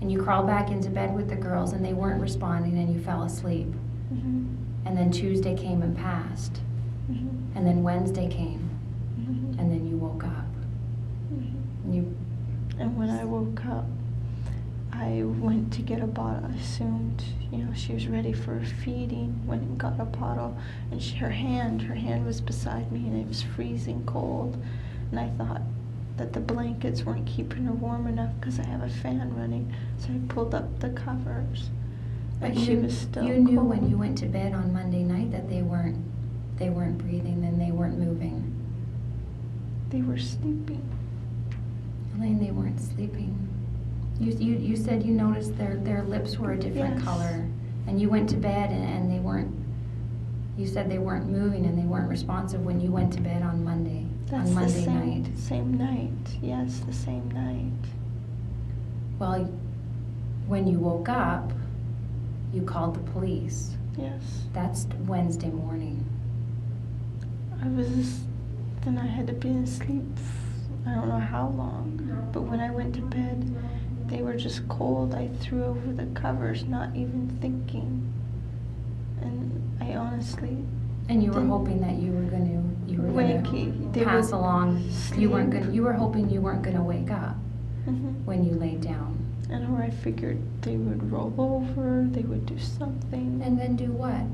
And you crawled back into bed with the girls and they weren't responding and you fell asleep. Mm-hmm. And then Tuesday came and passed. Mm-hmm. And then Wednesday came. Mm-hmm. And then you woke up. Mm-hmm. And when I woke up, I went to get a bottle. I assumed, she was ready for feeding. Went and got a bottle, and her hand was beside me, and it was freezing cold. And I thought that the blankets weren't keeping her warm enough because I have a fan running. So I pulled up the covers, But and she was still You knew cold. when you went to bed on Monday night that they weren't breathing and they weren't moving. They were sleeping. Elaine, they weren't sleeping. You said you noticed their lips were a different Yes. color, and you went to bed and they weren't. You said they weren't moving and they weren't responsive when you went to bed on Monday. That's on Monday the same, night. Same night. Yes, the same night. Well, when you woke up, you called the police. Yes. That's Wednesday morning. Then I had to be asleep, I don't know how long, but when I went to bed, they were just cold. I threw over the covers, not even thinking. And I honestly And you were didn't hoping that you were gonna pass along. You were hoping you weren't gonna wake up when you laid down. Or I figured they would roll over, they would do something. And then do what?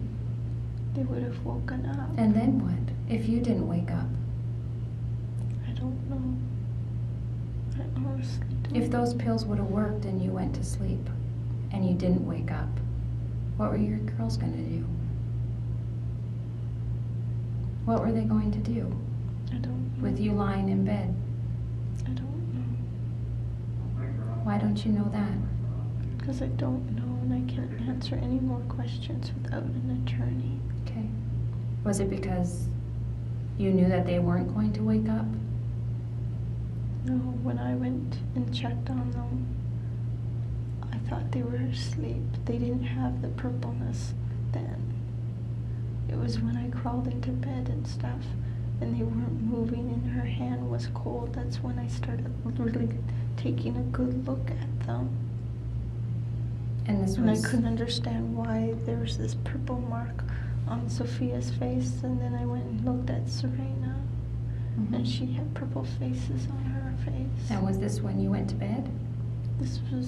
They would have woken up. And then what? If you didn't wake up? I don't know. I honestly don't. If those pills would have worked and you went to sleep and you didn't wake up, what were your girls going to do? What were they going to do? I don't know. With you lying in bed? I don't know. Why don't you know that? Because I don't know and I can't answer any more questions without an attorney. Okay. Was it because you knew that they weren't going to wake up? No, when I went and checked on them, I thought they were asleep. They didn't have the purpleness then. It was when I crawled into bed and stuff, and they weren't moving and her hand was cold. That's when I started really taking a good look at them. And I couldn't understand why there was this purple mark on Sophia's face, and then I went and looked at Serena, and she had purple faces on her face. And was this when you went to bed? This was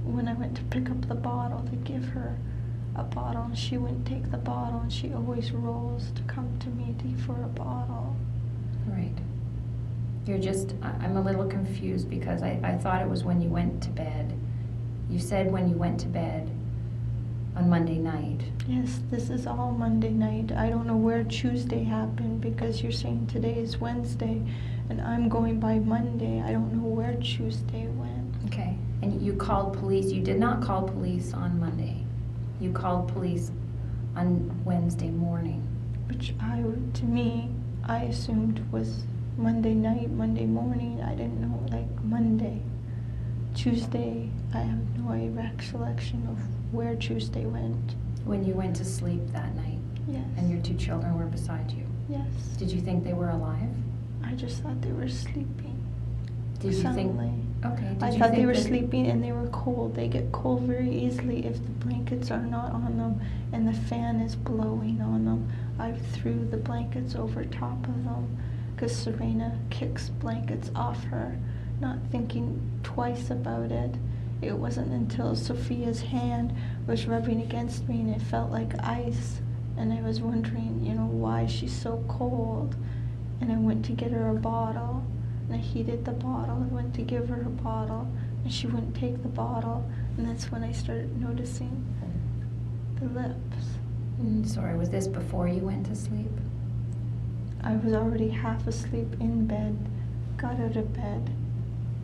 when I went to pick up the bottle to give her a bottle, and she wouldn't take the bottle, and she always rolls to come to me for a bottle. Right. I'm a little confused because I thought it was when you went to bed. You said when you went to bed on Monday night. Yes, this is all Monday night. I don't know where Tuesday happened because you're saying today is Wednesday and I'm going by Monday. I don't know where Tuesday went. Okay. And you called police. You did not call police on Monday. You called police on Wednesday morning. Which to me, I assumed was Monday night, Monday morning. I didn't know, Monday. Tuesday, I have no recollection of where Tuesday went. When you went to sleep that night? Yes. And your two children were beside you? Yes. Did you think they were alive? I just thought they were sleeping. Did you think? Okay. I thought they were sleeping and they were cold. They get cold very easily if the blankets are not on them and the fan is blowing on them. I threw the blankets over top of them because Serena kicks blankets off her, not thinking twice about it. It wasn't until Sophia's hand was rubbing against me and it felt like ice, and I was wondering, why she's so cold. And I went to get her a bottle, and I heated the bottle. I went to give her a bottle, and she wouldn't take the bottle, and that's when I started noticing the lips. Sorry, was this before you went to sleep? I was already half asleep in bed, got out of bed,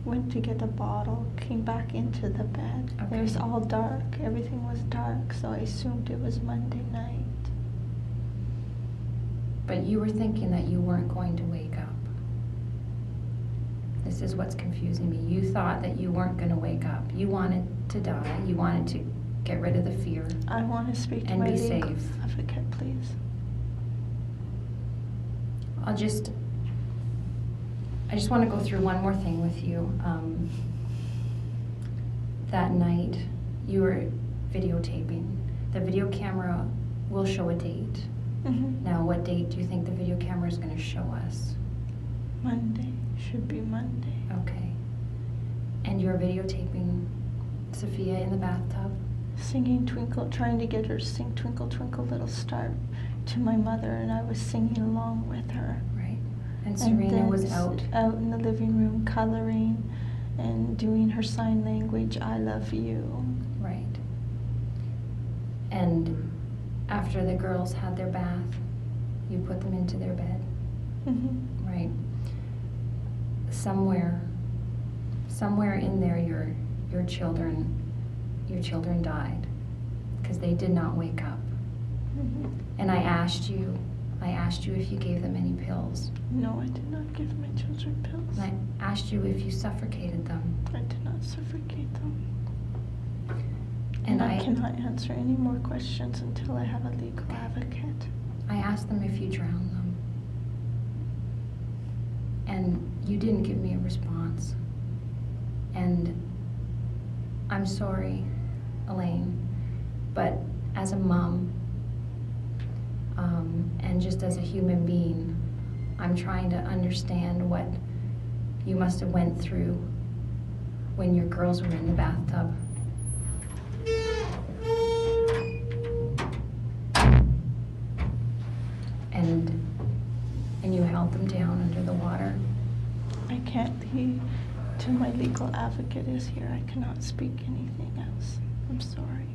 went to get a bottle, came back into the bed. Okay. It was all dark. Everything was dark, so I assumed it was Monday night. But you were thinking that you weren't going to wake up. This is what's confusing me. You thought that you weren't going to wake up. You wanted to die. You wanted to get rid of the fear. I want to speak to my legal advocate, please. I just want to go through one more thing with you. that night you were videotaping. The video camera will show a date. Mhm. Now, what date do you think the video camera is going to show us? Monday. Should be Monday. Okay. And you're videotaping Sophia in the bathtub? Singing Twinkle, trying to get her to sing Twinkle, Twinkle, Little Star to my mother, and I was singing along with her. Right. And And Serena then was out. out in the living room coloring and doing her sign language, I love you. Right. And after the girls had their bath, you put them into their bed. Mhm. Right. Somewhere in there, your children died because they did not wake up. Mhm. And I asked you if you gave them any pills. No, I did not give my children pills. And I asked you if you suffocated them. I did not suffocate them. And I cannot answer any more questions until I have a legal advocate. I asked them if you drowned them. And you didn't give me a response. And I'm sorry, Elaine, but as a mom, and just as a human being, I'm trying to understand what you must have went through when your girls were in the bathtub. And you held them down under the water. I can't leave till my legal advocate is here. I cannot speak anything else. I'm sorry.